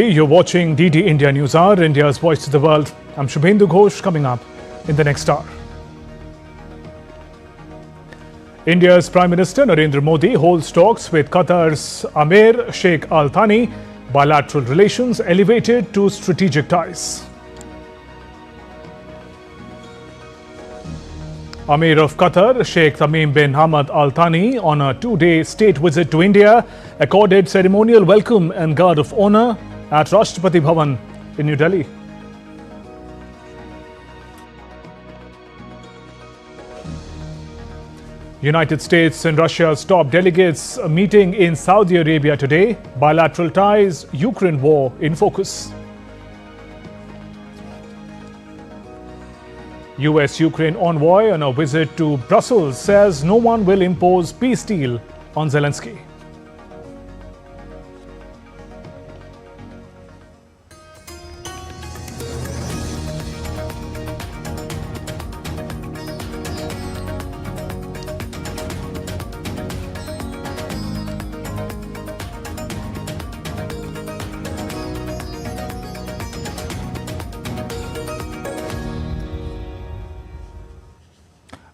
You're watching DD India News Hour, India's voice to the world. I'm Shubhendu Ghosh. Coming up in the next hour. India's Prime Minister Narendra Modi holds talks with Qatar's Amir Sheikh Al Thani. Bilateral relations elevated to strategic ties. Amir of Qatar, Sheikh Tamim bin Hamad Al Thani, on a two-day state visit to India, accorded ceremonial welcome and guard of honor at Rashtrapati Bhavan in New Delhi. United States and Russia's top delegates meeting in Saudi Arabia today. Bilateral ties, Ukraine war in focus. US-Ukraine envoy on a visit to Brussels says no one will impose peace deal on Zelensky.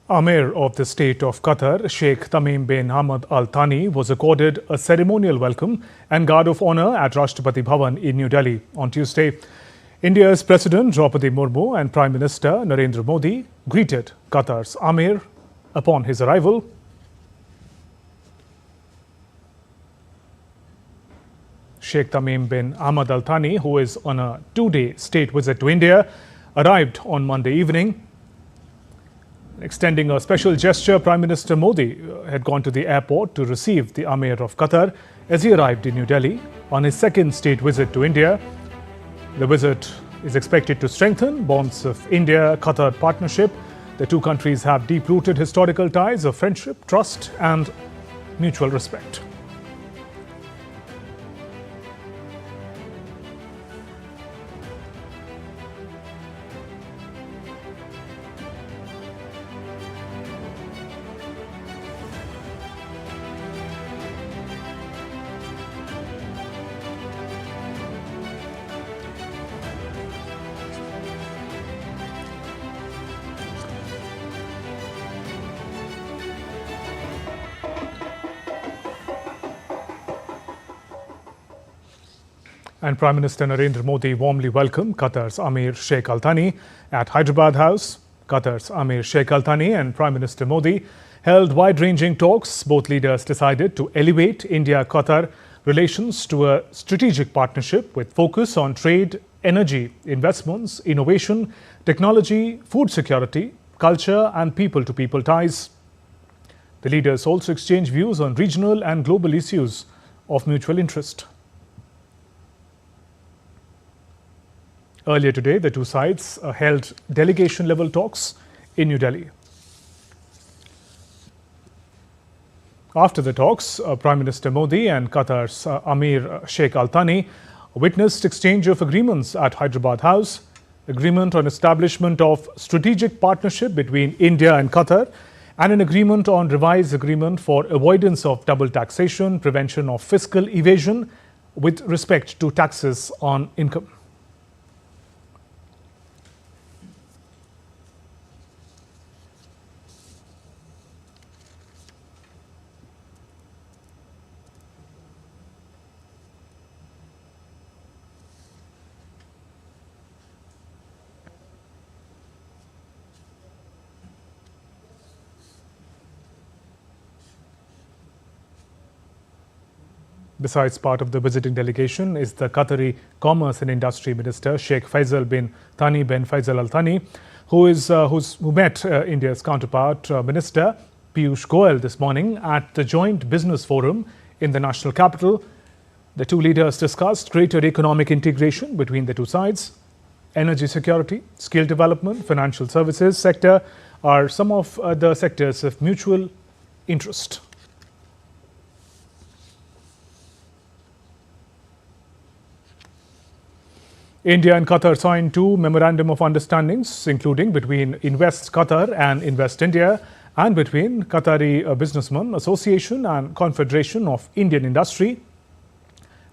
Amir of the state of Qatar, Sheikh Tamim bin Hamad Al Thani, was accorded a ceremonial welcome and guard of honor at Rashtrapati Bhavan in New Delhi on Tuesday. India's President Draupadi Murmu and Prime Minister Narendra Modi greeted Qatar's Amir upon his arrival. Sheikh Tamim bin Hamad Al Thani, who is on a two-day state visit to India, arrived on Monday evening. Extending a special gesture, Prime Minister Modi had gone to the airport to receive the Amir of Qatar as he arrived in New Delhi on his second state visit to India. The visit is expected to strengthen bonds of India-Qatar partnership. The two countries have deep-rooted historical ties of friendship, trust and mutual respect. And Prime Minister Narendra Modi warmly welcomed Qatar's Amir Sheikh Al Thani at Hyderabad House. Qatar's Amir Sheikh Al Thani and Prime Minister Modi held wide-ranging talks. Both leaders decided to elevate India-Qatar relations to a strategic partnership with focus on trade, energy, investments, innovation, technology, food security, culture and people-to-people ties. The leaders also exchanged views on regional and global issues of mutual interest. Earlier today, the two sides held delegation-level talks in New Delhi. After the talks, Prime Minister Modi and Qatar's Amir Sheikh Al Thani witnessed exchange of agreements at Hyderabad House, agreement on establishment of strategic partnership between India and Qatar, and an agreement on revised agreement for avoidance of double taxation, prevention of fiscal evasion with respect to taxes on income. Besides, part of the visiting delegation is the Qatari Commerce and Industry Minister Sheikh Faisal bin Thani bin Faisal Al Thani, who met India's counterpart Minister Piyush Goyal this morning at the Joint Business Forum in the national capital. The two leaders discussed greater economic integration between the two sides. Energy security, skill development, financial services sector are some of the sectors of mutual interest. India and Qatar signed two memorandum of understandings, including between Invest Qatar and Invest India, and between Qatari Businessmen Association and Confederation of Indian Industry.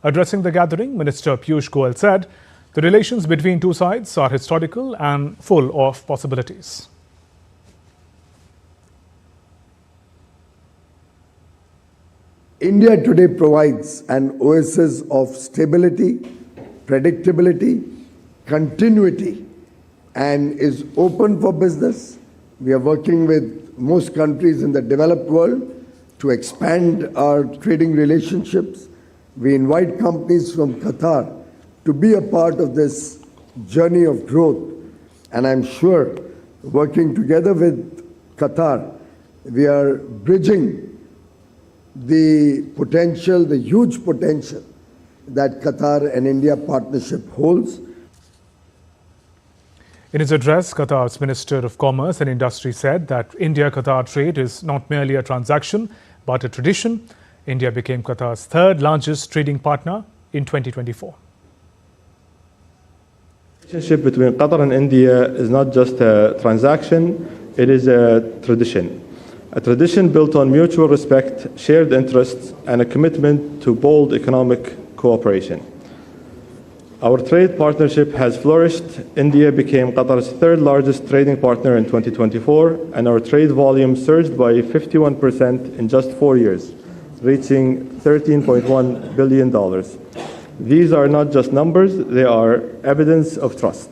Addressing the gathering, Minister Piyush Goyal said the relations between two sides are historical and full of possibilities. India today provides an oasis of stability, predictability, continuity, and is open for business. We are working with most countries in the developed world to expand our trading relationships. We invite companies from Qatar to be a part of this journey of growth. And I'm sure, working together with Qatar, we are bridging the potential, the huge potential that Qatar and India partnership holds. In his address, Qatar's Minister of Commerce and Industry said that India-Qatar trade is not merely a transaction, but a tradition. India became Qatar's third largest trading partner in 2024. The relationship between Qatar and India is not just a transaction, it is a tradition. A tradition built on mutual respect, shared interests, and a commitment to bold economic cooperation. Our trade partnership has flourished. India became Qatar's third largest trading partner in 2024, and our trade volume surged by 51% in just 4 years, reaching $13.1 billion. These are not just numbers, they are evidence of trust.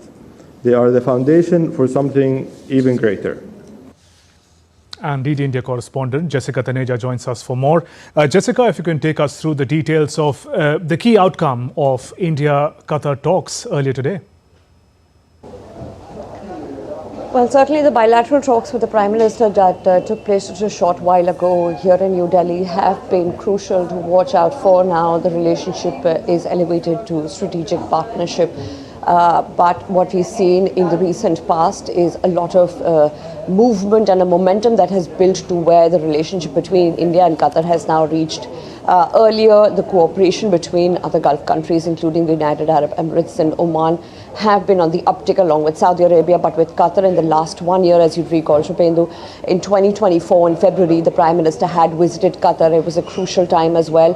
They are the foundation for something even greater. And DD India correspondent Jessica Taneja joins us for more. Jessica, if you can take us through the details of the key outcome of India-Qatar talks earlier today. Well, certainly the bilateral talks with the Prime Minister that took place just a short while ago here in New Delhi have been crucial to watch out for. Now the relationship is elevated to strategic partnership. But what we've seen in the recent past is a lot of movement and a momentum that has built to where the relationship between India and Qatar has now reached. Earlier, the cooperation between other Gulf countries, including the United Arab Emirates and Oman, have been on the uptick along with Saudi Arabia, but with Qatar in the last 1 year, as you'd recall, Shupendu, in 2024, in February, the Prime Minister had visited Qatar. It was a crucial time as well.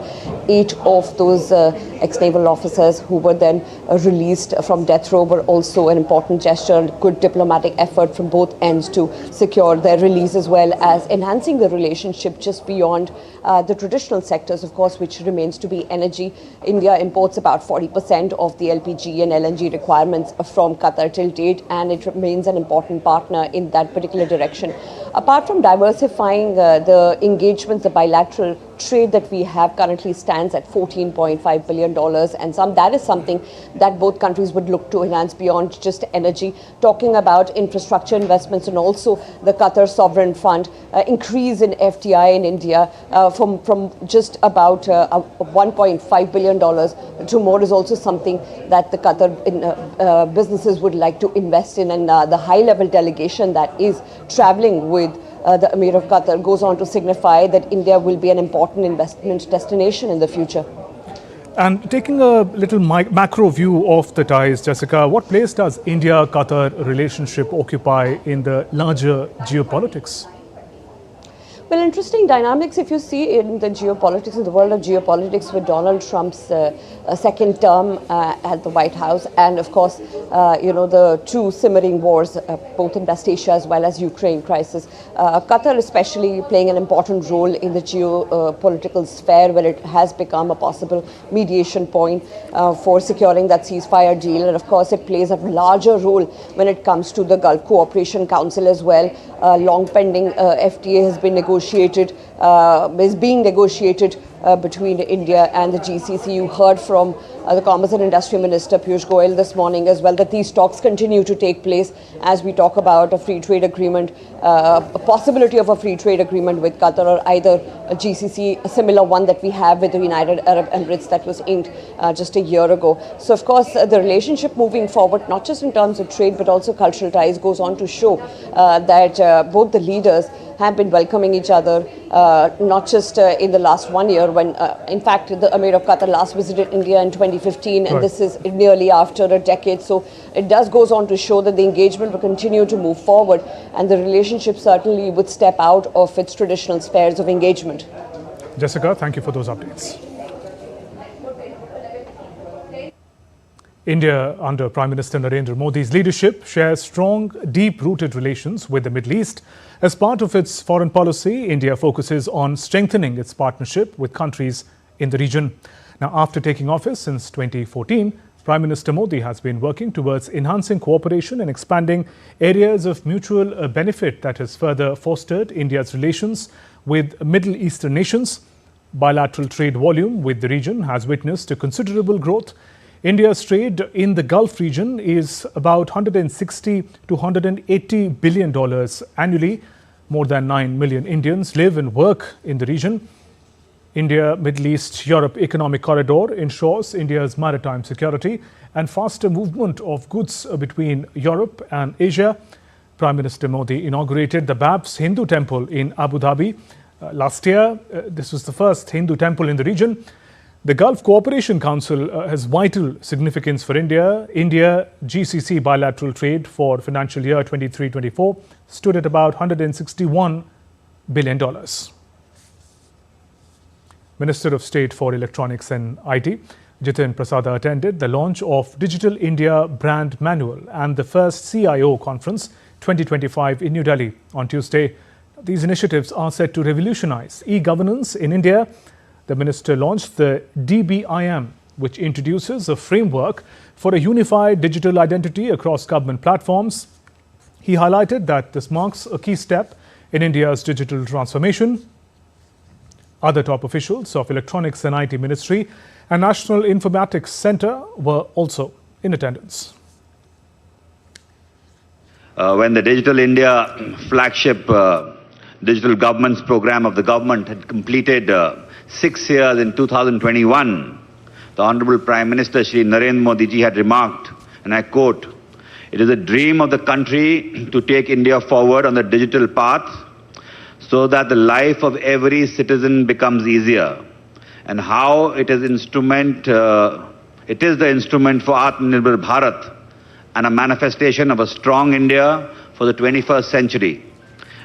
8 of those ex-naval officers who were then released from death row were also an important gesture and good diplomatic effort from both ends to secure their release, as well as enhancing the relationship just beyond the traditional sectors, of course, which remains to be energy. India imports about 40% of the LPG and LNG requirements from Qatar till date, and it remains an important partner in that particular direction. Apart from diversifying the engagements, the bilateral trade that we have currently stands at $14.5 billion, and that is something that both countries would look to enhance beyond just energy. Talking about infrastructure investments and also the Qatar Sovereign Fund, increase in FDI in India from just about $1.5 billion to more is also something that the Qatar businesses would like to invest in, and the high-level delegation that is traveling with the Amir of Qatar goes on to signify that India will be an important investment destination in the future. And taking a little macro view of the ties, Jessica, what place does India-Qatar relationship occupy in the larger geopolitics? Well, interesting dynamics if you see in the geopolitics, in the world of geopolitics, with Donald Trump's second term at the White House, and of course, the two simmering wars, both in West Asia as well as Ukraine crisis. Qatar especially playing an important role in the geopolitical sphere, where it has become a possible mediation point for securing that ceasefire deal. And of course, it plays a larger role when it comes to the Gulf Cooperation Council as well. Long pending FTA has been being negotiated between India and the GCC. You heard from the Commerce and Industry Minister Piyush Goyal this morning as well that these talks continue to take place as we talk about a free trade agreement, a possibility of a free trade agreement with Qatar, or either a GCC, a similar one that we have with the United Arab Emirates that was inked just a year ago. So of course, the relationship moving forward, not just in terms of trade but also cultural ties, goes on to show that both the leaders have been welcoming each other, not just in the last 1 year when, in fact, the Amir of Qatar last visited India in 2015, and this is nearly after a decade. So it goes on to show that the engagement will continue to move forward, and the relationship certainly would step out of its traditional spheres of engagement. Jessica, thank you for those updates. India, under Prime Minister Narendra Modi's leadership, shares strong, deep-rooted relations with the Middle East. As part of its foreign policy, India focuses on strengthening its partnership with countries in the region. Now, after taking office since 2014, Prime Minister Modi has been working towards enhancing cooperation and expanding areas of mutual benefit that has further fostered India's relations with Middle Eastern nations. Bilateral trade volume with the region has witnessed a considerable growth. India's trade in the Gulf region is about $160 to $180 billion annually. More than 9 million Indians live and work in the region. India-Middle East-Europe Economic Corridor ensures India's maritime security and faster movement of goods between Europe and Asia. Prime Minister Modi inaugurated the Babs Hindu Temple in Abu Dhabi last year. This was the first Hindu temple in the region. The Gulf Cooperation Council has vital significance for India. India-GCC bilateral trade for financial year 23-24 stood at about $161 billion. Minister of State for Electronics and IT, Jitin Prasada, attended the launch of Digital India Brand Manual and the first CIO Conference 2025 in New Delhi on Tuesday. These initiatives are set to revolutionize e-governance in India. The minister launched the DBIM, which introduces a framework for a unified digital identity across government platforms. He highlighted that this marks a key step in India's digital transformation. Other top officials of Electronics and IT Ministry and National Informatics Centre were also in attendance. When the Digital India flagship digital governance program of the government had completed 6 years in 2021, the Honorable Prime Minister Shri Narendra Modi ji had remarked, and I quote, "It is a dream of the country to take India forward on the digital path so that the life of every citizen becomes easier, and how it is the instrument for Atmanirbhar Bharat and a manifestation of a strong India for the 21st century.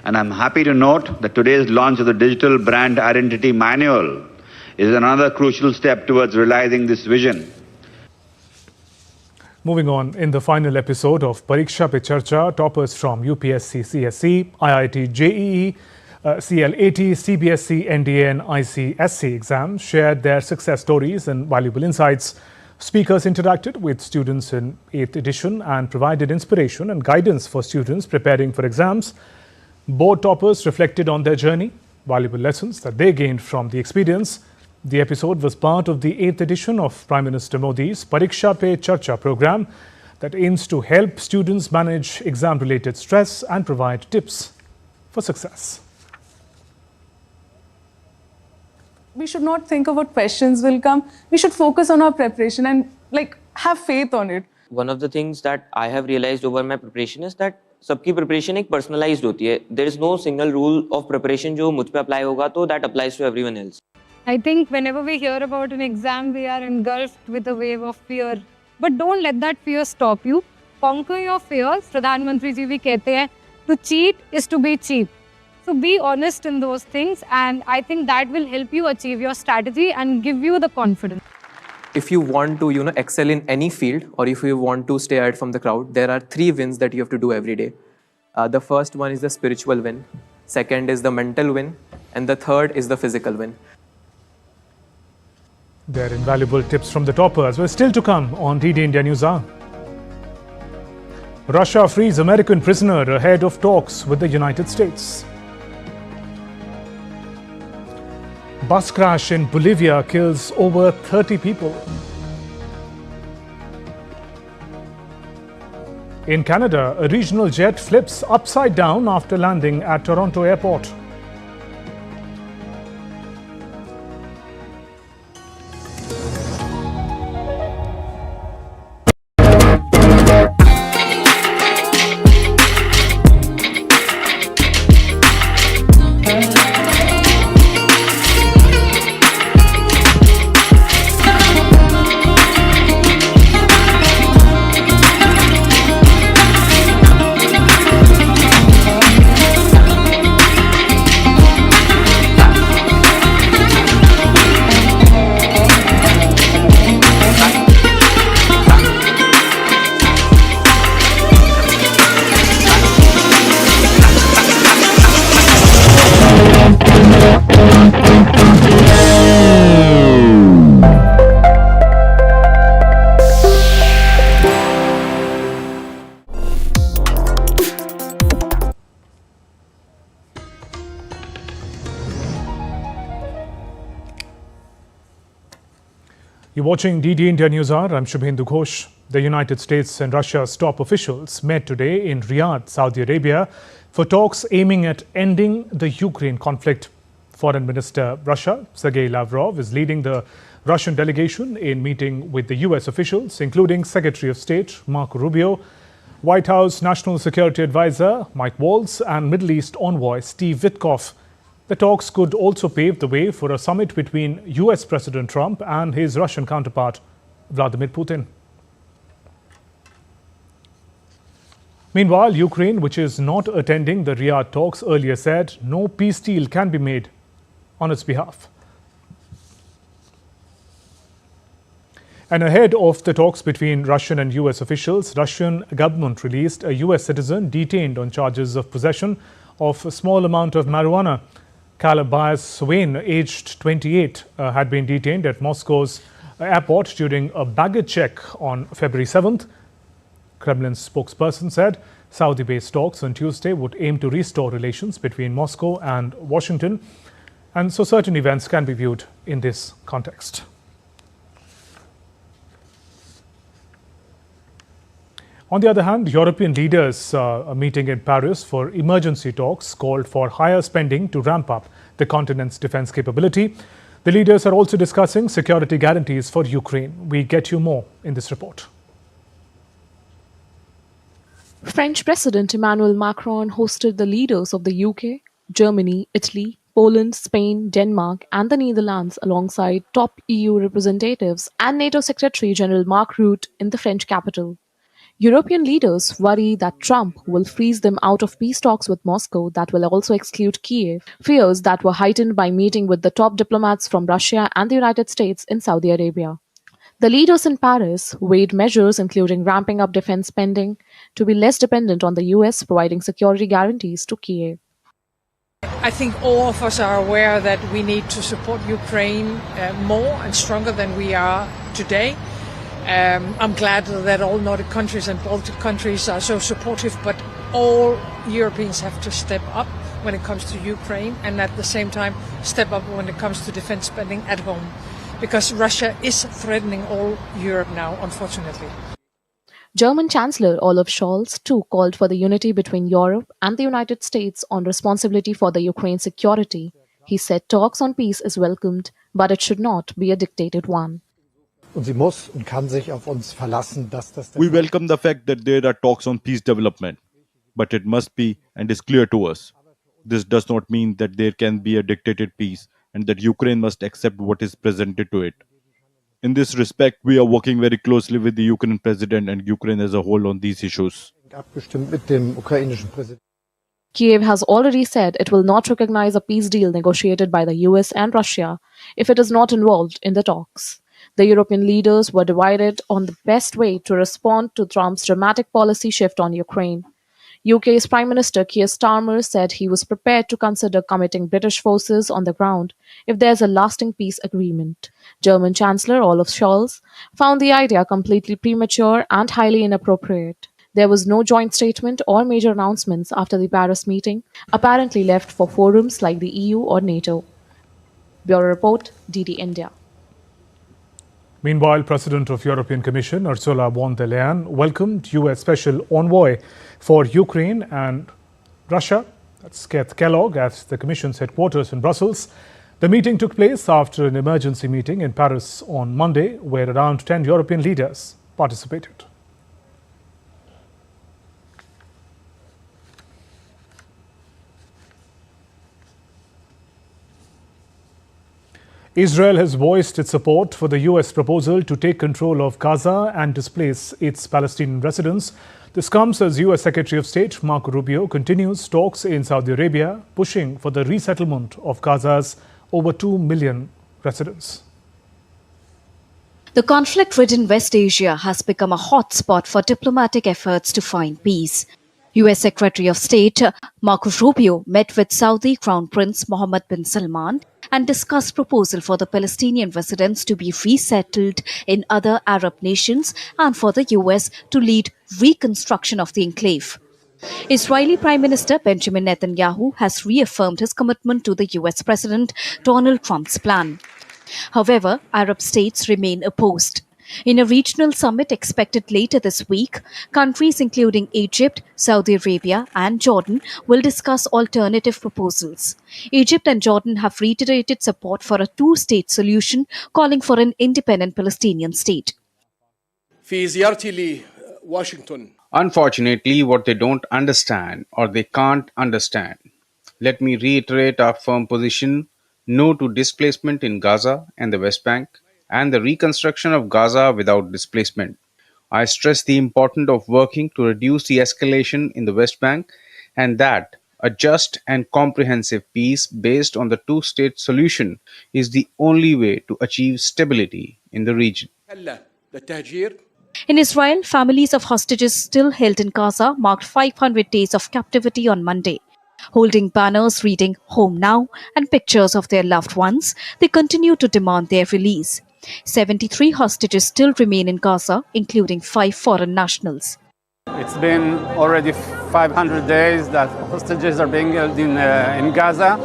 And I'm happy to note that today's launch of the Digital Brand Identity Manual is another crucial step towards realizing this vision." Moving on, in the final episode of Pariksha Pe Charcha, toppers from UPSC CSE, IIT JEE, CLAT, CBSE, NDA and ICSC exams shared their success stories and valuable insights. Speakers interacted with students in 8th edition and provided inspiration and guidance for students preparing for exams. Board toppers reflected on their journey, valuable lessons that they gained from the experience. The episode was part of the 8th edition of Prime Minister Modi's Pariksha Pe Charcha program that aims to help students manage exam-related stress and provide tips for success. We should not think of what questions will come. We should focus on our preparation and have faith on it. One of the things that I have realized over my preparation is that सबकी preparation एक personalized होती है. There is no single rule of preparation जो मुझ पे apply होगा तो that applies to everyone else. I think whenever we hear about an exam, we are engulfed with a wave of fear. But don't let that fear stop you. Conquer your fears. Pradhan Mantri ji भी कहते हैं, to cheat is to be cheap. So be honest in those things, and I think that will help you achieve your strategy and give you the confidence. If you want to, excel in any field, or if you want to stay out from the crowd, there are 3 wins that you have to do every day. The first one is the spiritual win, second is the mental win, and the third is the physical win. Their invaluable tips from the toppers were still to come on DD India News Hour. Russia frees American prisoner ahead of talks with the United States. Bus crash in Bolivia kills over 30 people. In Canada, a regional jet flips upside down after landing at Toronto Airport. You're watching DD India News Hour. I'm Shubhendu Ghosh. The United States and Russia's top officials met today in Riyadh, Saudi Arabia, for talks aiming at ending the Ukraine conflict. Foreign Minister Russia, Sergei Lavrov, is leading the Russian delegation in meeting with the US officials, including Secretary of State Marco Rubio, White House National Security Advisor Mike Waltz, and Middle East envoy Steve Witkoff. The talks could also pave the way for a summit between US President Trump and his Russian counterpart, Vladimir Putin. Meanwhile, Ukraine, which is not attending the Riyadh talks, earlier said no peace deal can be made on its behalf. And ahead of the talks between Russian and US officials, Russian government released a US citizen detained on charges of possession of a small amount of marijuana. Kalabais Swain, aged 28, had been detained at Moscow's airport during a baggage check on February 7th. Kremlin's spokesperson said Saudi-based talks on Tuesday would aim to restore relations between Moscow and Washington, and so certain events can be viewed in this context. On the other hand, European leaders are meeting in Paris for emergency talks called for higher spending to ramp up the continent's defense capability. The leaders are also discussing security guarantees for Ukraine. We get you more in this report. French President Emmanuel Macron hosted the leaders of the UK, Germany, Italy, Poland, Spain, Denmark, and the Netherlands alongside top EU representatives and NATO Secretary General Mark Rutte in the French capital. European leaders worry that Trump will freeze them out of peace talks with Moscow that will also exclude Kiev, fears that were heightened by meeting with the top diplomats from Russia and the United States in Saudi Arabia. The leaders in Paris weighed measures including ramping up defense spending to be less dependent on the US providing security guarantees to Kiev. I think all of us are aware that we need to support Ukraine more and stronger than we are today. I'm glad that all Nordic countries and Baltic countries are so supportive, but all Europeans have to step up when it comes to Ukraine and at the same time step up when it comes to defense spending at home. Because Russia is threatening all Europe now, unfortunately. German Chancellor Olaf Scholz, too, called for the unity between Europe and the United States on responsibility for the Ukraine security. He said talks on peace is welcomed, but it should not be a dictated one. We welcome the fact that there are talks on peace development, but it must be and is clear to us. This does not mean that there can be a dictated peace and that Ukraine must accept what is presented to it. In this respect, we are working very closely with the Ukrainian president and Ukraine as a whole on these issues. Kiev has already said it will not recognize a peace deal negotiated by the US and Russia if it is not involved in the talks. The European leaders were divided on the best way to respond to Trump's dramatic policy shift on Ukraine. UK's Prime Minister Keir Starmer said he was prepared to consider committing British forces on the ground if there's a lasting peace agreement. German Chancellor Olaf Scholz found the idea completely premature and highly inappropriate. There was no joint statement or major announcements after the Paris meeting, apparently left for forums like the EU or NATO. Bureau Report, DD India. Meanwhile, President of European Commission Ursula von der Leyen welcomed US Special Envoy for Ukraine and Russia, that's Keith Kellogg, at the Commission's headquarters in Brussels. The meeting took place after an emergency meeting in Paris on Monday, where around 10 European leaders participated. Israel has voiced its support for the US proposal to take control of Gaza and displace its Palestinian residents. This comes as US Secretary of State Marco Rubio continues talks in Saudi Arabia, pushing for the resettlement of Gaza's over 2 million residents. The conflict-ridden West Asia has become a hotspot for diplomatic efforts to find peace. US Secretary of State Marco Rubio met with Saudi Crown Prince Mohammed bin Salman and discussed proposal for the Palestinian residents to be resettled in other Arab nations and for the US to lead reconstruction of the enclave. Israeli Prime Minister Benjamin Netanyahu has reaffirmed his commitment to the US President Donald Trump's plan. However, Arab states remain opposed. In a regional summit expected later this week, countries including Egypt, Saudi Arabia, and Jordan will discuss alternative proposals. Egypt and Jordan have reiterated support for a two-state solution, calling for an independent Palestinian state. Unfortunately, what they don't understand or they can't understand. Let me reiterate our firm position: no to displacement in Gaza and the West Bank, and the reconstruction of Gaza without displacement. I stress the importance of working to reduce the escalation in the West Bank, and that a just and comprehensive peace based on the two-state solution is the only way to achieve stability in the region. In Israel, families of hostages still held in Gaza marked 500 days of captivity on Monday. Holding banners reading "Home Now" and pictures of their loved ones, they continue to demand their release. 73 hostages still remain in Gaza, including 5 foreign nationals. It's been already 500 days that hostages are being held in Gaza.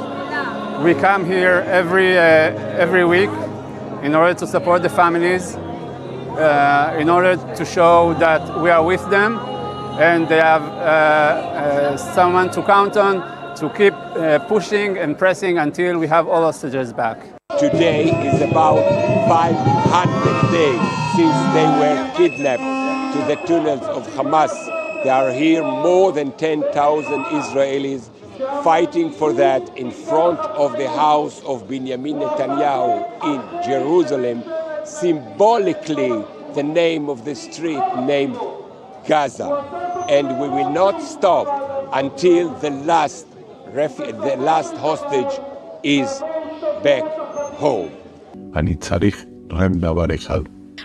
We come here every week in order to support the families, in order to show that we are with them and they have someone to count on to keep pushing and pressing until we have all hostages back. Today is about 500 days since they were kidnapped to the tunnels of Hamas. There are here more than 10,000 Israelis fighting for that in front of the house of Benjamin Netanyahu in Jerusalem, symbolically the name of the street named Gaza. And we will not stop until the last hostage is back home.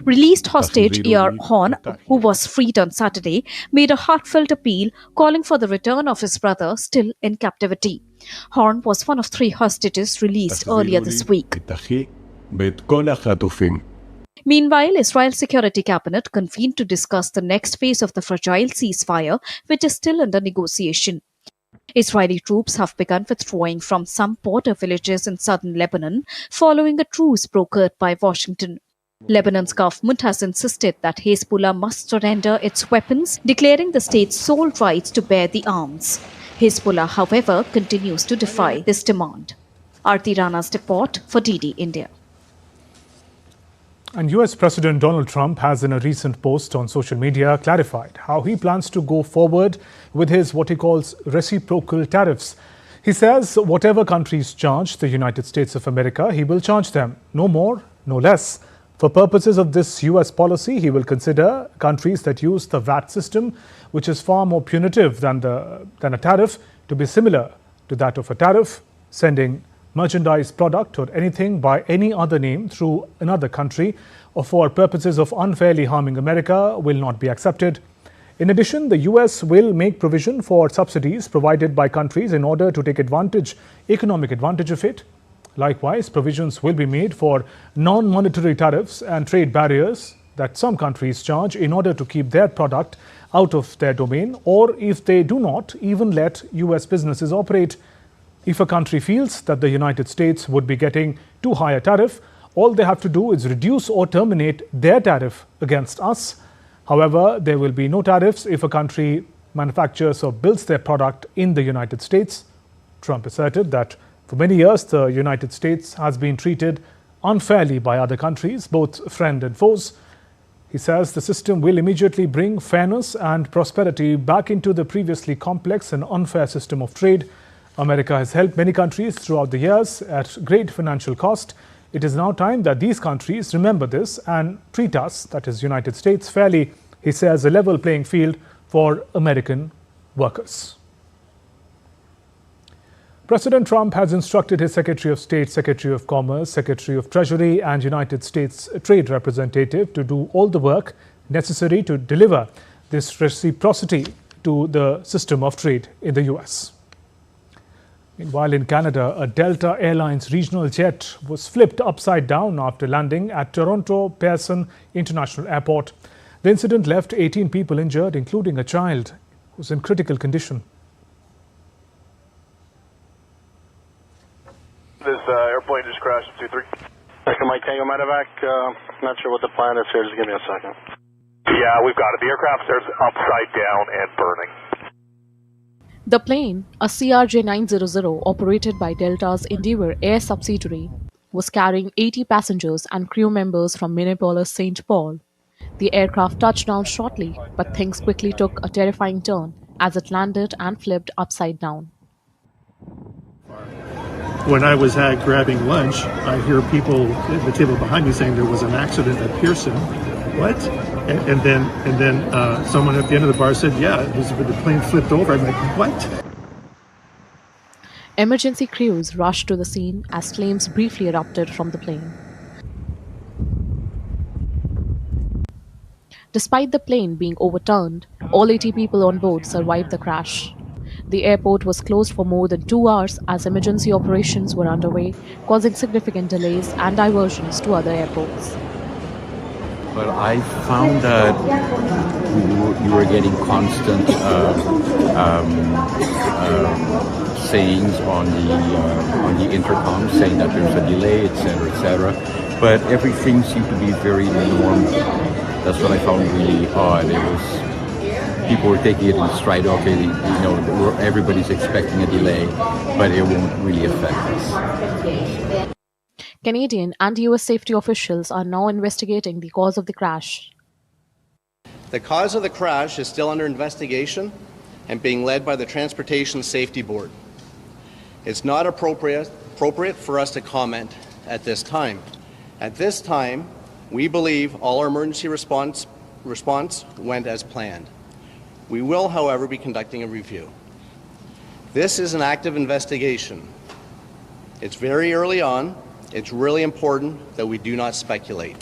Released hostage E.R. Horn, who was freed on Saturday, made a heartfelt appeal calling for the return of his brother still in captivity. Horn was one of 3 hostages released earlier this week. Meanwhile, Israel's Security Cabinet convened to discuss the next phase of the fragile ceasefire, which is still under negotiation. Israeli troops have begun withdrawing from some border villages in southern Lebanon following a truce brokered by Washington. Lebanon's government has insisted that Hezbollah must surrender its weapons, declaring the state's sole rights to bear the arms. Hezbollah, however, continues to defy this demand. Aarti Rana's report for DD India. And US President Donald Trump has in a recent post on social media clarified how he plans to go forward with his what he calls reciprocal tariffs. He says whatever countries charge the United States of America, he will charge them, no more, no less. For purposes of this US policy, he will consider countries that use the VAT system, which is far more punitive than a tariff, to be similar to that of a tariff. Sending merchandise, product or anything by any other name through another country or for purposes of unfairly harming America will not be accepted. In addition, the US will make provision for subsidies provided by countries in order to take economic advantage of it. Likewise, provisions will be made for non-monetary tariffs and trade barriers that some countries charge in order to keep their product out of their domain, or if they do not, even let US businesses operate. If a country feels that the United States would be getting too high a tariff, all they have to do is reduce or terminate their tariff against us. However, there will be no tariffs if a country manufactures or builds their product in the United States. Trump asserted that for many years, the United States has been treated unfairly by other countries, both friends and foes. He says the system will immediately bring fairness and prosperity back into the previously complex and unfair system of trade. America has helped many countries throughout the years at great financial cost. It is now time that these countries remember this and treat us, that is United States, fairly, he says, a level playing field for American workers. President Trump has instructed his Secretary of State, Secretary of Commerce, Secretary of Treasury and United States Trade Representative to do all the work necessary to deliver this reciprocity to the system of trade in the US. Meanwhile, in Canada, a Delta Airlines regional jet was flipped upside down after landing at Toronto Pearson International Airport. The incident left 18 people injured, including a child who was in critical condition. This airplane just crashed in 2-3. Mike Tango Medevac. Not sure what the plan is here. Just give me a second. Yeah, we've got it. The aircraft is upside down and burning. The plane, a CRJ-900 operated by Delta's Endeavour Air subsidiary, was carrying 80 passengers and crew members from Minneapolis-St. Paul. The aircraft touched down shortly, but things quickly took a terrifying turn as it landed and flipped upside down. When I was grabbing lunch, I hear people at the table behind me saying there was an accident at Pearson. What? And then someone at the end of the bar said, yeah, the plane flipped over. I'm like, what? Emergency crews rushed to the scene as flames briefly erupted from the plane. Despite the plane being overturned, all 80 people on board survived the crash. The airport was closed for more than 2 hours as emergency operations were underway, causing significant delays and diversions to other airports. But I found that you were getting constant sayings on the intercom saying that there's a delay, etc. But everything seemed to be very normal. That's what I found really odd. It was people were taking it in stride. Okay, everybody's expecting a delay, but it won't really affect us. Canadian and US safety officials are now investigating the cause of the crash. The cause of the crash is still under investigation and being led by the Transportation Safety Board. It's not appropriate for us to comment at this time. At this time, we believe all our emergency response went as planned. We will, however, be conducting a review. This is an active investigation. It's very early on. It's really important that we do not speculate.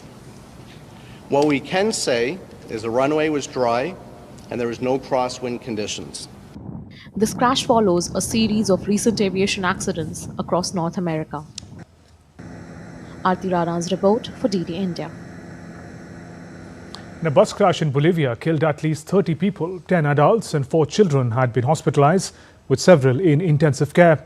What we can say is the runway was dry and there was no crosswind conditions. This crash follows a series of recent aviation accidents across North America. Aarti Rana's report for DD India. A bus crash in Bolivia killed at least 30 people. 10 adults and 4 children had been hospitalized, with several in intensive care.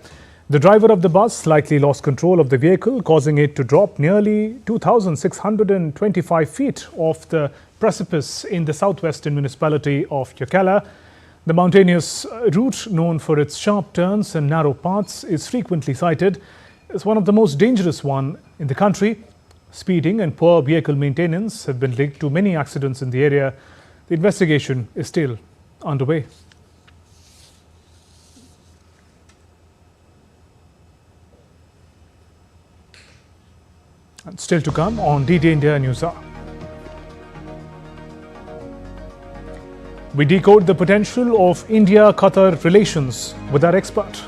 The driver of the bus slightly lost control of the vehicle, causing it to drop nearly 2,625 feet off the precipice in the southwestern municipality of Yokela. The mountainous route, known for its sharp turns and narrow paths, is frequently cited as one of the most dangerous ones in the country. Speeding and poor vehicle maintenance have been linked to many accidents in the area. The investigation is still underway. And still to come on DD India News Hour. We decode the potential of India-Qatar relations with our expert.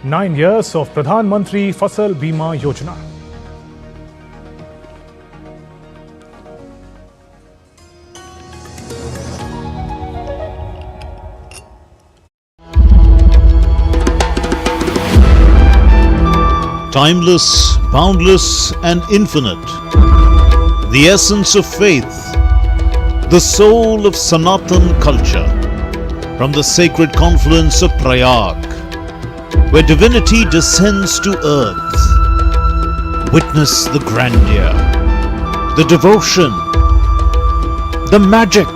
9 years of Pradhan Mantri Fasal Bima Yojana. Timeless, boundless, and infinite. The essence of faith, the soul of Sanatan culture. From the sacred confluence of Prayag, where divinity descends to earth. Witness the grandeur, the devotion, the magic.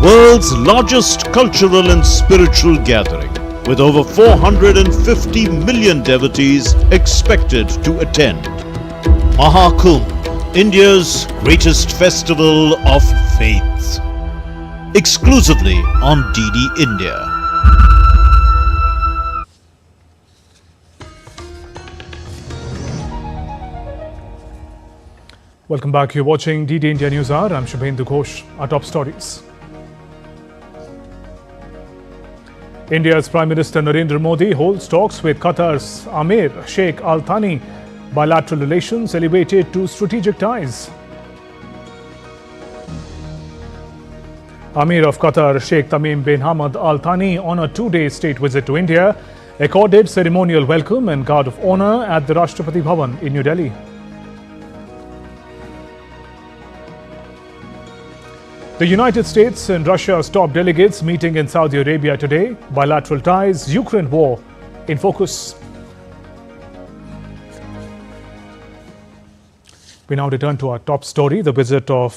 World's largest cultural and spiritual gathering, with over 450 million devotees expected to attend. Mahakumbh, India's greatest festival of faith. Exclusively on DD India. Welcome back. You're watching DD India News Hour. I'm Shubhendu Ghosh. Our top stories. India's Prime Minister Narendra Modi holds talks with Qatar's Amir Sheikh Al Thani. Bilateral relations elevated to strategic ties. Amir of Qatar Sheikh Tamim bin Hamad Al Thani on a 2-day state visit to India accorded ceremonial welcome and guard of honor at the Rashtrapati Bhavan in New Delhi. The United States and Russia's top delegates meeting in Saudi Arabia today. Bilateral ties, Ukraine war in focus. We now return to our top story, the visit of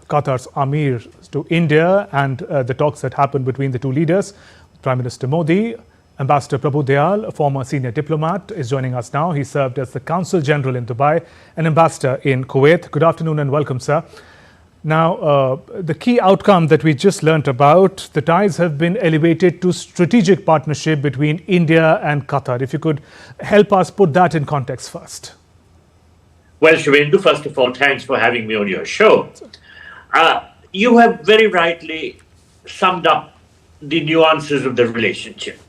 Qatar's Amir to India and the talks that happened between the two leaders. Prime Minister Modi, Ambassador Prabhu Dayal, a former senior diplomat, is joining us now. He served as the Consul General in Dubai and Ambassador in Kuwait. Good afternoon and welcome, sir. Now, the key outcome that we just learnt about, the ties have been elevated to strategic partnership between India and Qatar. If you could help us put that in context first. Well, Shivendu, first of all, thanks for having me on your show. You have very rightly summed up the nuances of the relationship.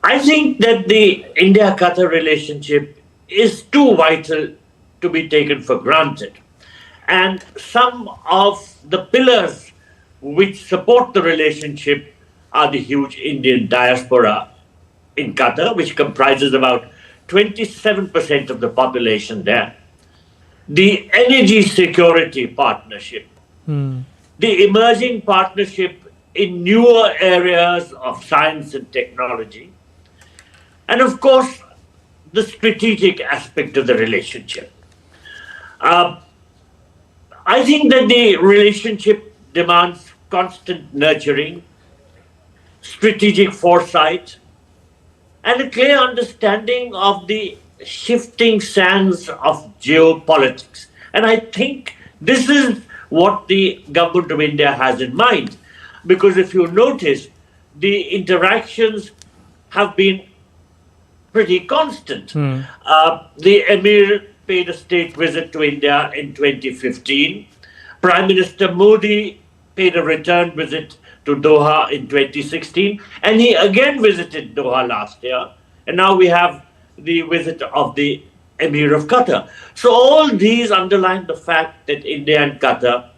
I think that the India-Qatar relationship is too vital to be taken for granted. And some of the pillars which support the relationship are the huge Indian diaspora in Qatar, which comprises about 27% of the population there. The energy security partnership, the emerging partnership in newer areas of science and technology, and of course, the strategic aspect of the relationship. I think that the relationship demands constant nurturing, strategic foresight, and a clear understanding of the shifting sands of geopolitics. And I think this is what the government of India has in mind. Because if you notice, the interactions have been pretty constant. The Emir paid a state visit to India in 2015. Prime Minister Modi paid a return visit to Doha in 2016. And he again visited Doha last year. And now we have the visit of the Emir of Qatar. So all these underline the fact that India and Qatar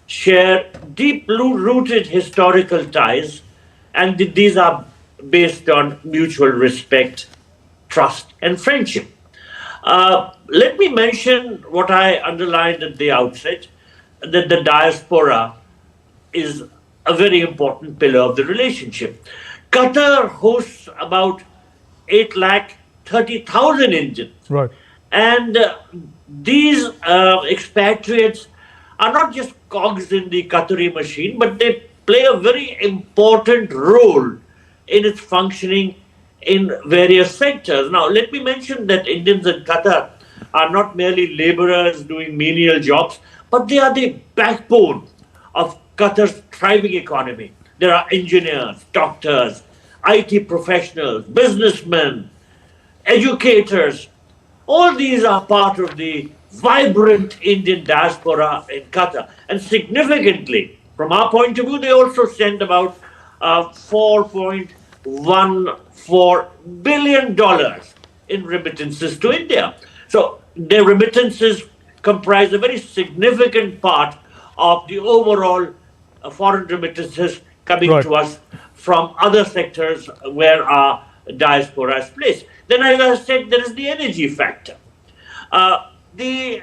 share deep-rooted historical ties, and these are based on mutual respect, trust, and friendship. Let me mention what I underlined at the outset, that the diaspora is a very important pillar of the relationship. Qatar hosts about 830,000 Indians. Right. And these expatriates are not just cogs in the Qatari machine, but they play a very important role in its functioning in various sectors. Now, let me mention that Indians in Qatar are not merely laborers doing menial jobs, but they are the backbone of Qatar's thriving economy. There are engineers, doctors, IT professionals, businessmen, educators. All these are part of the vibrant Indian diaspora in Qatar. And significantly, from our point of view, they also send about $4.14 billion in remittances to India. So their remittances comprise a very significant part of the overall foreign remittances coming to us from other sectors where our diaspora is placed. Then, as I said, there is the energy factor. The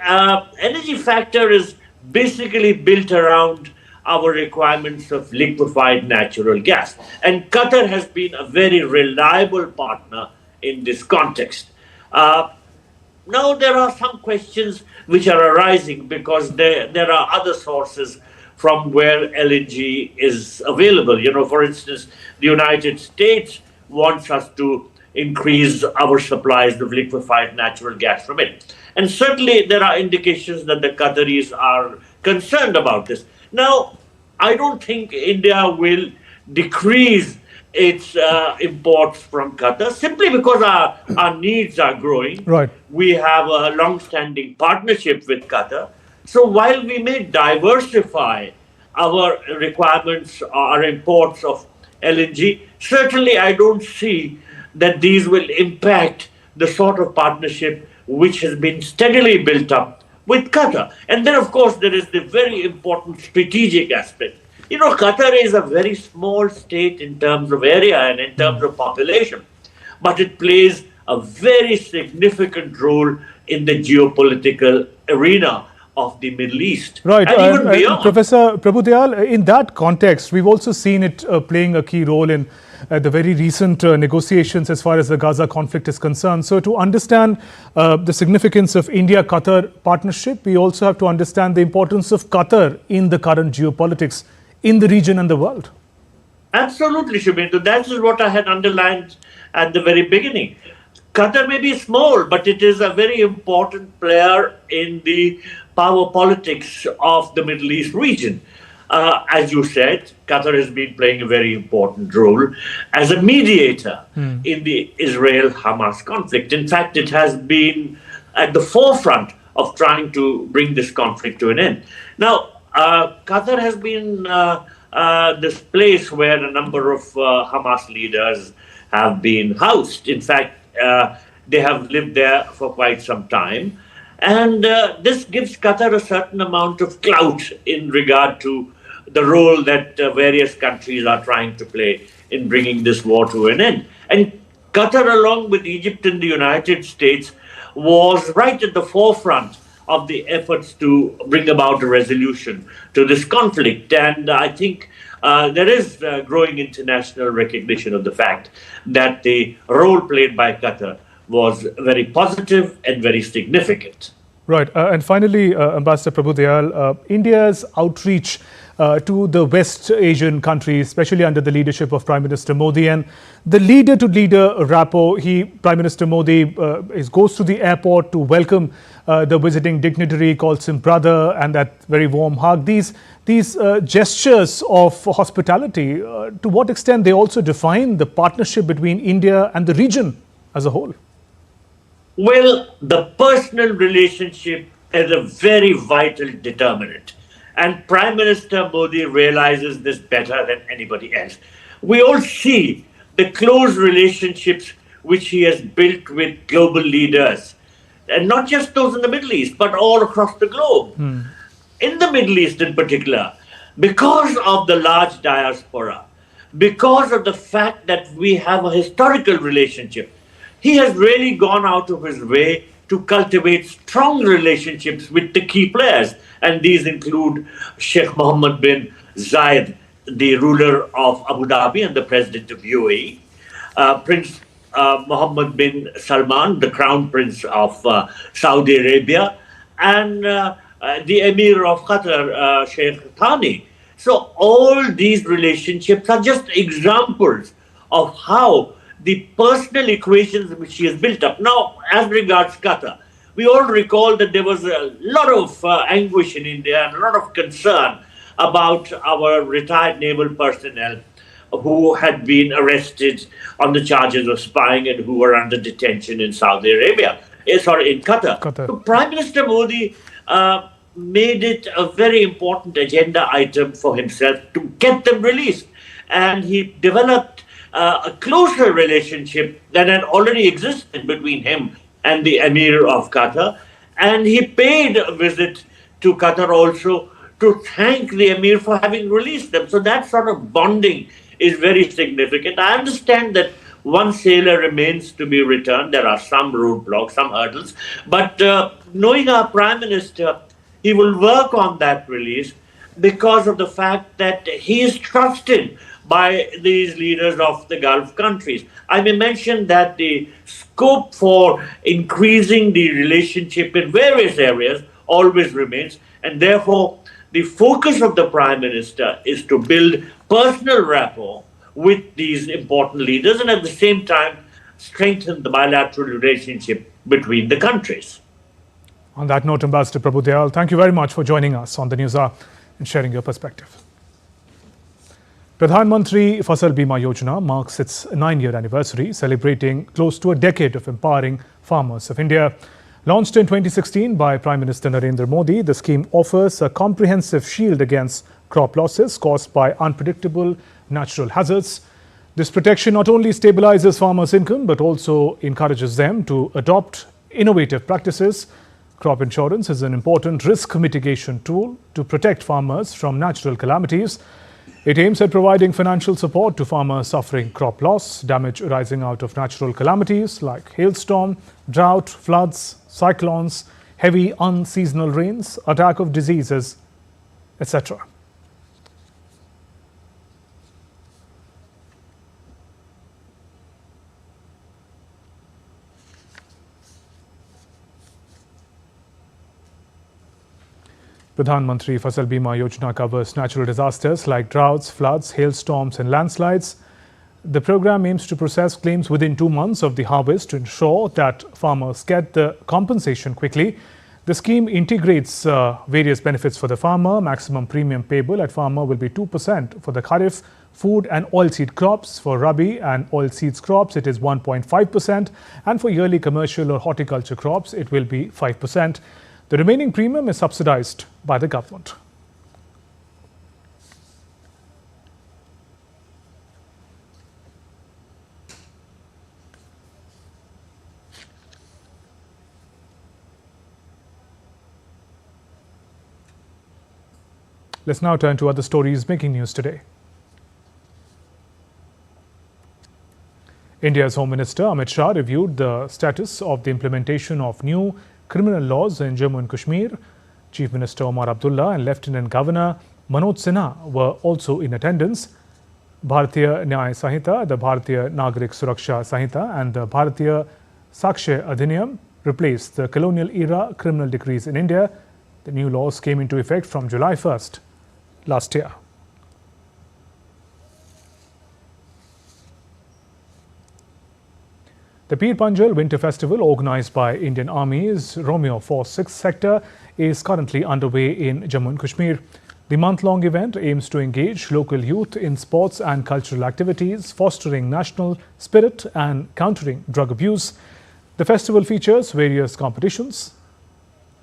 energy factor is basically built around our requirements of liquefied natural gas. And Qatar has been a very reliable partner in this context. Now, there are some questions which are arising because there are other sources from where LNG is available. You know, for instance, the United States wants us to increase our supplies of liquefied natural gas from it. And certainly there are indications that the Qataris are concerned about this. Now, I don't think India will decrease its imports from Qatar simply because our needs are growing. Right. We have a long-standing partnership with Qatar. So while we may diversify our requirements, our imports of LNG, certainly I don't see that these will impact the sort of partnership which has been steadily built up with Qatar. And then, of course, there is the very important strategic aspect. You know, Qatar is a very small state in terms of area and in terms of population, but it plays a very significant role in the geopolitical arena of the Middle East. Right. And even beyond. Professor Prabhudyal, in that context, we've also seen it playing a key role in the very recent negotiations as far as the Gaza conflict is concerned. So to understand the significance of India-Qatar partnership, we also have to understand the importance of Qatar in the current geopolitics in the region and the world. Absolutely, Shubhendu. That is what I had underlined at the very beginning. Qatar may be small, but it is a very important player in the power politics of the Middle East region. As you said, Qatar has been playing a very important role as a mediator in the Israel-Hamas conflict. In fact, it has been at the forefront of trying to bring this conflict to an end. Now, Qatar has been this place where a number of Hamas leaders have been housed. In fact, they have lived there for quite some time. And this gives Qatar a certain amount of clout in regard to the role that various countries are trying to play in bringing this war to an end. And Qatar, along with Egypt and the United States, was right at the forefront of the efforts to bring about a resolution to this conflict. And I think there is growing international recognition of the fact that the role played by Qatar was very positive and very significant. Right. And finally, Ambassador Prabhudyal, India's outreach to the West Asian countries, especially under the leadership of Prime Minister Modi, and the leader-to-leader rapport. Prime Minister Modi goes to the airport to welcome the visiting dignitary, calls him brother, and that very warm hug. These gestures of hospitality, to what extent they also define the partnership between India and the region as a whole? Well, the personal relationship is a very vital determinant. And Prime Minister Modi realizes this better than anybody else. We all see the close relationships which he has built with global leaders, and not just those in the Middle East, but all across the globe. In the Middle East in particular, because of the large diaspora, because of the fact that we have a historical relationship, he has really gone out of his way to cultivate strong relationships with the key players. And these include Sheikh Mohammed bin Zayed, the ruler of Abu Dhabi and the president of UAE, Prince Mohammed bin Salman, the crown prince of Saudi Arabia, and the Emir of Qatar, Sheikh Thani. So all these relationships are just examples of how the personal equations which he has built up. Now, as regards Qatar, we all recall that there was a lot of anguish in India and a lot of concern about our retired naval personnel who had been arrested on the charges of spying and who were under detention in Saudi Arabia, in Qatar. So Prime Minister Modi made it a very important agenda item for himself to get them released. And he developed a closer relationship that had already existed between him and the Amir of Qatar. And he paid a visit to Qatar also to thank the Emir for having released them. So that sort of bonding is very significant. I understand that one sailor remains to be returned. There are some roadblocks, some hurdles. But knowing our Prime Minister, he will work on that release because of the fact that he is trusted by these leaders of the Gulf countries. I may mention that the scope for increasing the relationship in various areas always remains, and therefore the focus of the Prime Minister is to build personal rapport with these important leaders and at the same time strengthen the bilateral relationship between the countries. On that note, Ambassador Prabhudyal, thank you very much for joining us on the News Hour and sharing your perspective. Pradhan Mantri Fasal Bima Yojana marks its 9-year anniversary, celebrating close to a decade of empowering farmers of India. Launched in 2016 by Prime Minister Narendra Modi, the scheme offers a comprehensive shield against crop losses caused by unpredictable natural hazards. This protection not only stabilizes farmers' income, but also encourages them to adopt innovative practices. Crop insurance is an important risk mitigation tool to protect farmers from natural calamities. It aims at providing financial support to farmers suffering crop loss, damage arising out of natural calamities like hailstorm, drought, floods, cyclones, heavy unseasonal rains, attack of diseases, etc. Pradhan Mantri Fasal Bima Yojana covers natural disasters like droughts, floods, hailstorms and landslides. The program aims to process claims within 2 months of the harvest to ensure that farmers get the compensation quickly. The scheme integrates various benefits for the farmer. Maximum premium payable at farmer will be 2% for the kharif, food and oilseed crops. For rabi and oilseeds crops, it is 1.5%, and for yearly commercial or horticulture crops, it will be 5%. The remaining premium is subsidized by the government. Let's now turn to other stories making news today. India's Home Minister Amir Shah reviewed the status of the implementation of new criminal laws in Jammu and Kashmir. Chief Minister Omar Abdullah and Lieutenant Governor Manoj Sinha were also in attendance. Bharatiya Nyay Sanhita, the Bharatiya Nagarik Suraksha Sanhita and the Bharatiya Sakshya Adhiniyam replaced the colonial era criminal decrees in India. The new laws came into effect from July 1st last year. The Pir Panjal Winter Festival, organized by Indian Army's Romeo Force 6th Sector, is currently underway in Jammu and Kashmir. The month-long event aims to engage local youth in sports and cultural activities, fostering national spirit and countering drug abuse. The festival features various competitions.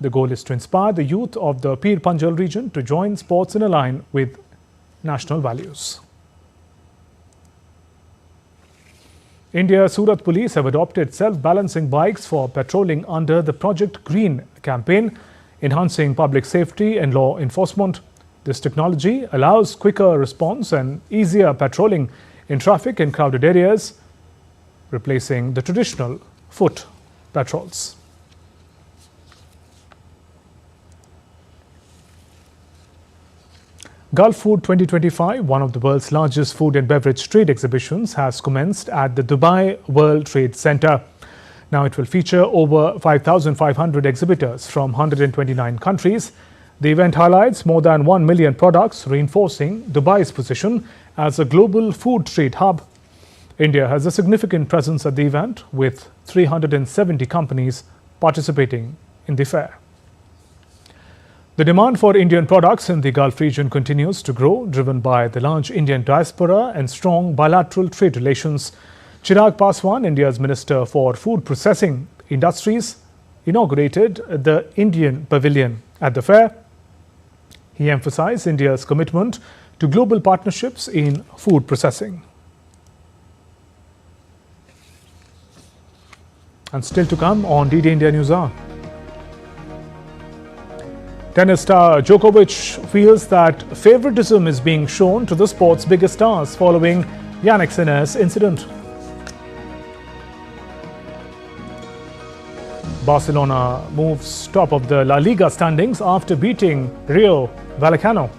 The goal is to inspire the youth of the Pir Panjal region to join sports in a line with national values. India Surat Police have adopted self-balancing bikes for patrolling under the Project Green campaign, enhancing public safety and law enforcement. This technology allows quicker response and easier patrolling in traffic and crowded areas, replacing the traditional foot patrols. Gulf Food 2025, one of the world's largest food and beverage trade exhibitions, has commenced at the Dubai World Trade Center. Now it will feature over 5,500 exhibitors from 129 countries. The event highlights more than 1 million products, reinforcing Dubai's position as a global food trade hub. India has a significant presence at the event, with 370 companies participating in the fair. The demand for Indian products in the Gulf region continues to grow, driven by the large Indian diaspora and strong bilateral trade relations. Chirag Paswan, India's Minister for Food Processing Industries, inaugurated the Indian Pavilion at the fair. He emphasized India's commitment to global partnerships in food processing. And still to come on DD India News Hour. Tennis star Djokovic feels that favoritism is being shown to the sport's biggest stars following Yannick Sinner's incident. Barcelona moves top of the La Liga standings after beating Rayo Vallecano.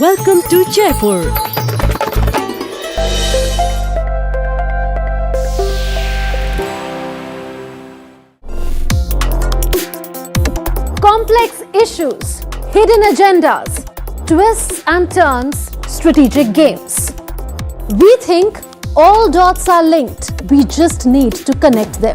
Welcome to Jaipur. Complex issues, hidden agendas, twists and turns, strategic games. We think all dots are linked. We just need to connect them.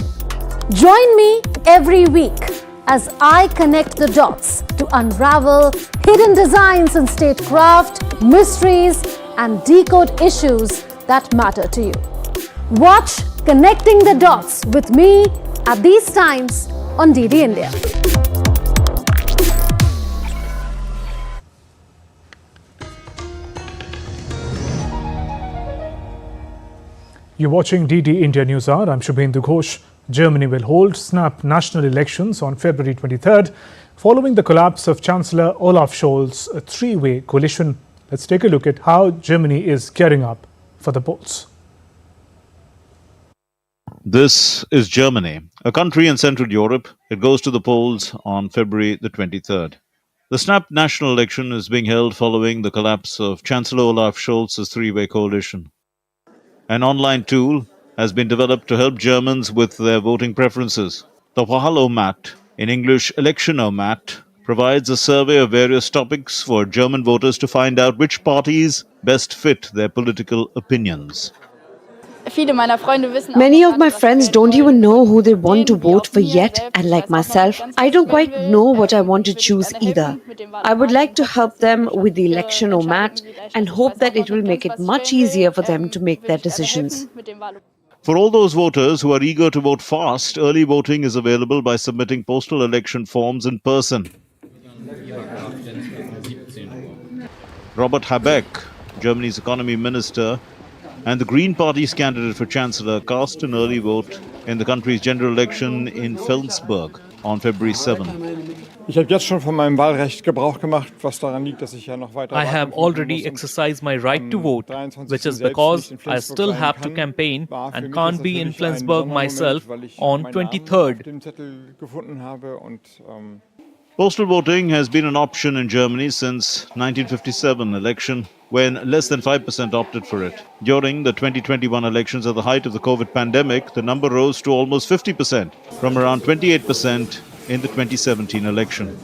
Join me every week as I connect the dots to unravel hidden designs in statecraft, mysteries, and decode issues that matter to you. Watch Connecting the Dots with me at these times on DD India. You're watching DD India News Hour. I'm Shubhendu Ghosh. Germany will hold snap national elections on February 23rd, following the collapse of Chancellor Olaf Scholz's three-way coalition. Let's take a look at how Germany is gearing up for the polls. This is Germany, a country in Central Europe. It goes to the polls on February the 23rd. The snap national election is being held following the collapse of Chancellor Olaf Scholz's three-way coalition. An online tool has been developed to help Germans with their voting preferences. The Wahlomat, in English Electionomat, provides a survey of various topics for German voters to find out which parties best fit their political opinions. Many of my friends don't even know who they want to vote for yet, and like myself, I don't quite know what I want to choose either. I would like to help them with the election-o-mat and hope that it will make it much easier for them to make their decisions. For all those voters who are eager to vote fast, early voting is available by submitting postal election forms in person. Robert Habeck, Germany's economy minister, and the Green Party's candidate for Chancellor cast an early vote in the country's general election in Flensburg on February 7. I have already exercised my right to vote, which is because I still have to campaign and can't be in Flensburg myself on 23rd. Postal voting has been an option in Germany since 1957 election, when less than 5% opted for it. During the 2021 elections at the height of the COVID pandemic, the number rose to almost 50%, from around 28% in the 2017 election.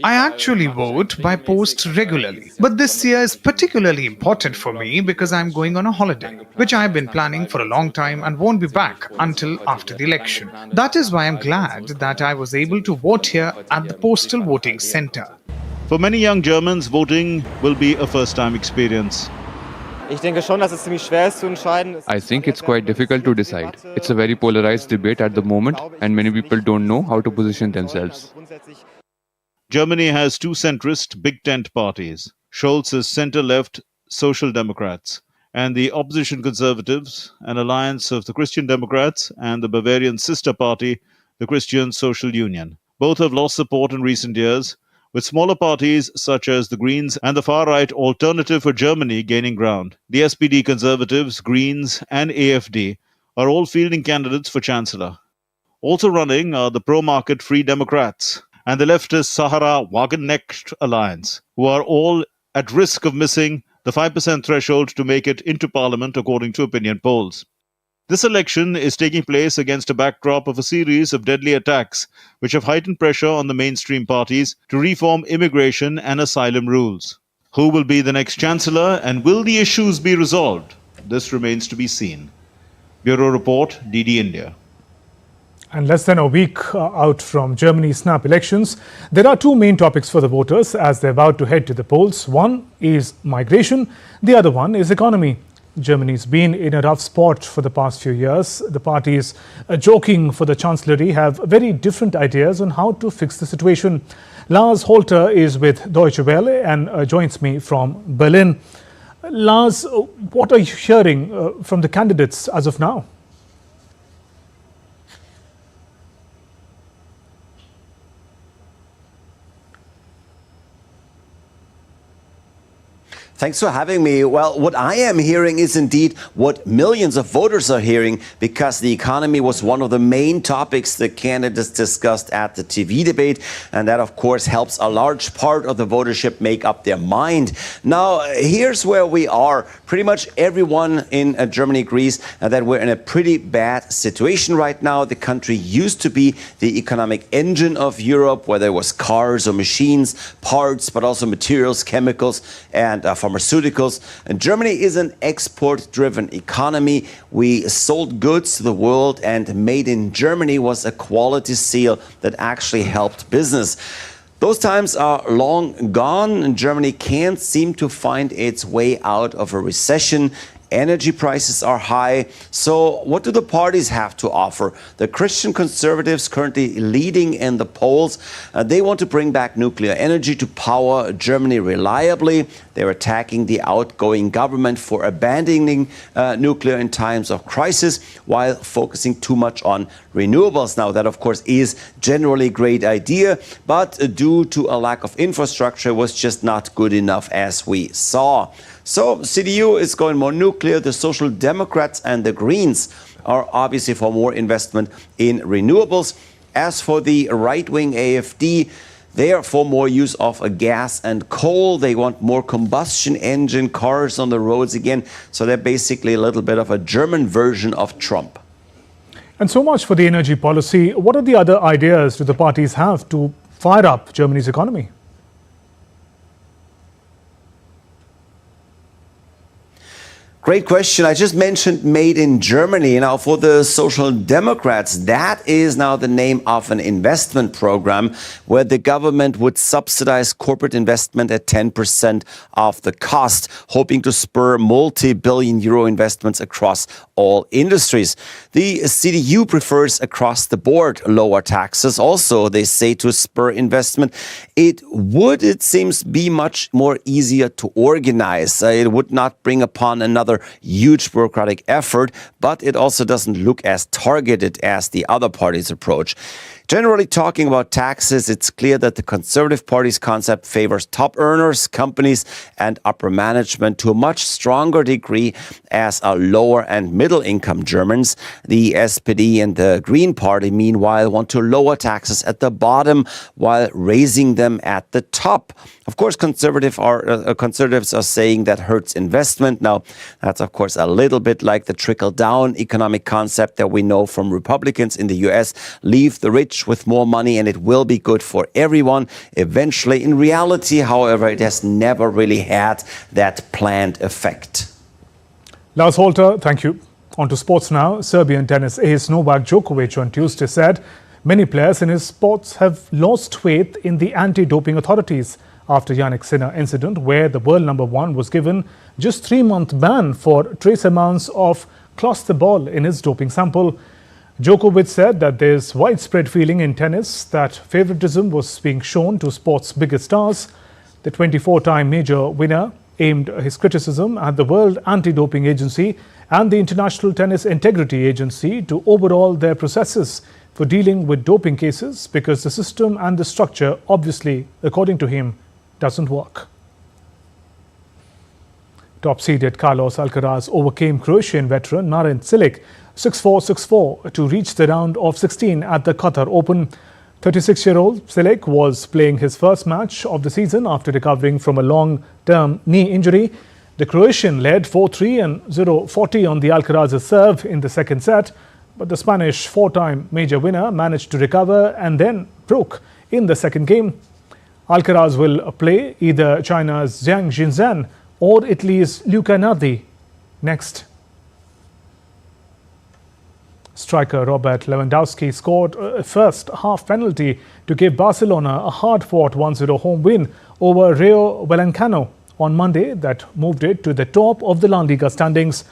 I actually vote by post regularly, but this year is particularly important for me because I'm going on a holiday, which I've been planning for a long time and won't be back until after the election. That is why I'm glad that I was able to vote here at the postal voting center. For many young Germans, voting will be a first-time experience. I think it's quite difficult to decide. It's a very polarized debate at the moment, and many people don't know how to position themselves. Germany has two centrist Big Tent parties, Scholz's center-left Social Democrats, and the opposition Conservatives, an alliance of the Christian Democrats and the Bavarian sister party, the Christian Social Union. Both have lost support in recent years, with smaller parties such as the Greens and the far-right Alternative for Germany gaining ground. The SPD Conservatives, Greens and AfD are all fielding candidates for Chancellor. Also running are the pro-market Free Democrats and the leftist Sahara Wagenknecht Alliance, who are all at risk of missing the 5% threshold to make it into parliament, according to opinion polls. This election is taking place against a backdrop of a series of deadly attacks which have heightened pressure on the mainstream parties to reform immigration and asylum rules. Who will be the next chancellor and will the issues be resolved? This remains to be seen. Bureau Report, DD India. And less than a week out from Germany's snap elections, there are two main topics for the voters as they're about to head to the polls. One is migration, the other one is economy. Germany's been in a rough spot for the past few years. The parties joking for the chancellery have very different ideas on how to fix the situation. Lars Holter is with Deutsche Welle and joins me from Berlin. Lars, what are you hearing from the candidates as of now? Thanks for having me. Well, what I am hearing is indeed what millions of voters are hearing, because the economy was one of the main topics the candidates discussed at the TV debate. And that, of course, helps a large part of the votership make up their mind. Now, here's where we are. Pretty much everyone in Germany agrees that we're in a pretty bad situation right now. The country used to be the economic engine of Europe, whether it was cars or machines, parts, but also materials, chemicals, and pharmaceuticals. And Germany is an export-driven economy. We sold goods to the world, and made in Germany was a quality seal that actually helped business. Those times are long gone, and Germany can't seem to find its way out of a recession. Energy prices are high. So what do the parties have to offer? The Christian conservatives, currently leading in the polls, they want to bring back nuclear energy to power Germany reliably. They're attacking the outgoing government for abandoning nuclear in times of crisis, while focusing too much on renewables. Now, that, of course, is generally a great idea, but due to a lack of infrastructure, was just not good enough, as we saw. So CDU is going more nuclear. The Social Democrats and the Greens are obviously for more investment in renewables. As for the right-wing AfD, they are for more use of gas and coal. They want more combustion engine cars on the roads again. So they're basically a little bit of a German version of Trump. And so much for the energy policy. What are the other ideas do the parties have to fire up Germany's economy? Great question. I just mentioned made in Germany. Now, for the Social Democrats, that is now the name of an investment program where the government would subsidize corporate investment at 10% of the cost, hoping to spur multi-billion euro investments across all industries. The CDU prefers across the board lower taxes. Also, they say, to spur investment. It would, it seems, be much more easier to organize. It would not bring upon another huge bureaucratic effort, but it also doesn't look as targeted as the other parties' approach. Generally talking about taxes, it's clear that the Conservative Party's concept favors top earners, companies, and upper management to a much stronger degree as lower and middle income Germans. The SPD and the Green Party, meanwhile, want to lower taxes at the bottom while raising them at the top. Of course, conservatives are saying that hurts investment. Now, that's, of course, a little bit like the trickle-down economic concept that we know from Republicans in the US. Leave the rich with more money and it will be good for everyone eventually. In reality, however, it has never really had that planned effect. Lars Holter, thank you. On to sports now. Serbian tennis ace Novak Djokovic on Tuesday said many players in his sports have lost faith in the anti-doping authorities after Yannick Sinner incident, where the world number one was given just 3-month ban for trace amounts of clostridiol in his doping sample. Djokovic said that there's widespread feeling in tennis that favoritism was being shown to sport's biggest stars. The 24-time major winner aimed his criticism at the World Anti-Doping Agency and the International Tennis Integrity Agency to overhaul their processes for dealing with doping cases, because the system and the structure, obviously, according to him, doesn't work. Top-seeded Carlos Alcaraz overcame Croatian veteran Marin Cilic 6-4, 6-4 to reach the round of 16 at the Qatar Open. 36-year-old Cilic was playing his first match of the season after recovering from a long-term knee injury. The Croatian led 4-3 and 0-40 on the Alcaraz's serve in the second set, but the Spanish four-time major winner managed to recover and then broke in the second game. Alcaraz will play either China's Zhang Jinzhan or Italy's Luca Nardi next. Striker Robert Lewandowski scored a first half penalty to give Barcelona a hard-fought 1-0 home win over Rayo Vallecano on Monday that moved it to the top of the La Liga standings.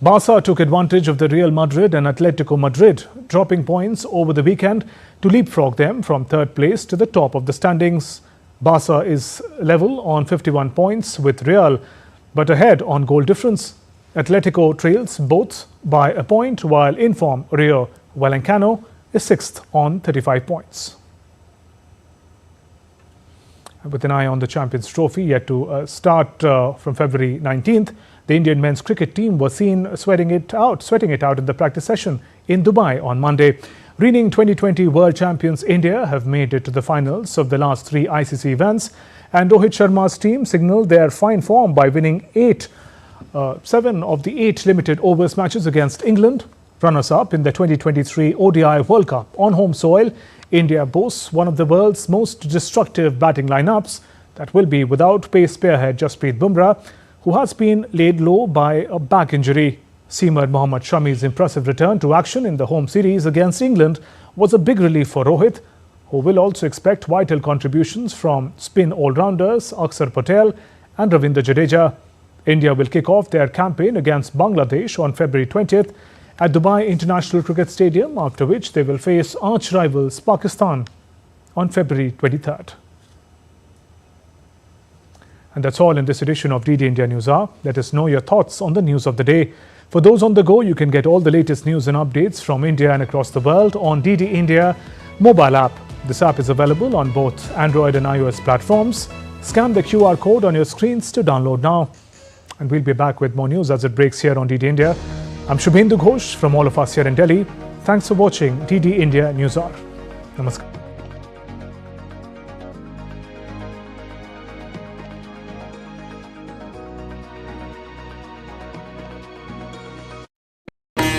Barca took advantage of the Real Madrid and Atletico Madrid dropping points over the weekend to leapfrog them from third place to the top of the standings. Barca is level on 51 points with Real, but ahead on goal difference. Atletico trails both by a point, while in-form Rayo Vallecano is sixth on 35 points. With an eye on the Champions Trophy yet to start from February 19th, the Indian men's cricket team was seen sweating it out in the practice session in Dubai on Monday. Reigning 2020 World Champions India have made it to the finals of the last 3 ICC events, and Rohit Sharma's team signalled their fine form by winning 7 of the 8 limited overs matches against England, runners-up in the 2023 ODI World Cup. On home soil, India boasts one of the world's most destructive batting lineups that will be without pace spearhead Jasprit Bumrah, who has been laid low by a back injury. Seamer Mohammad Shami's impressive return to action in the home series against England was a big relief for Rohit, who will also expect vital contributions from spin all-rounders Akshar Patel and Ravindra Jadeja. India will kick off their campaign against Bangladesh on February 20th at Dubai International Cricket Stadium, after which they will face arch-rivals Pakistan on February 23rd. And that's all in this edition of DD India News Hour. Let us know your thoughts on the news of the day. For those on the go, you can get all the latest news and updates from India and across the world on DD India mobile app. This app is available on both Android and iOS platforms. Scan the QR code on your screens to download now. And we'll be back with more news as it breaks here on DD India. I'm Shubhendu Ghosh from all of us here in Delhi. Thanks for watching DD India News Hour. Namaskar.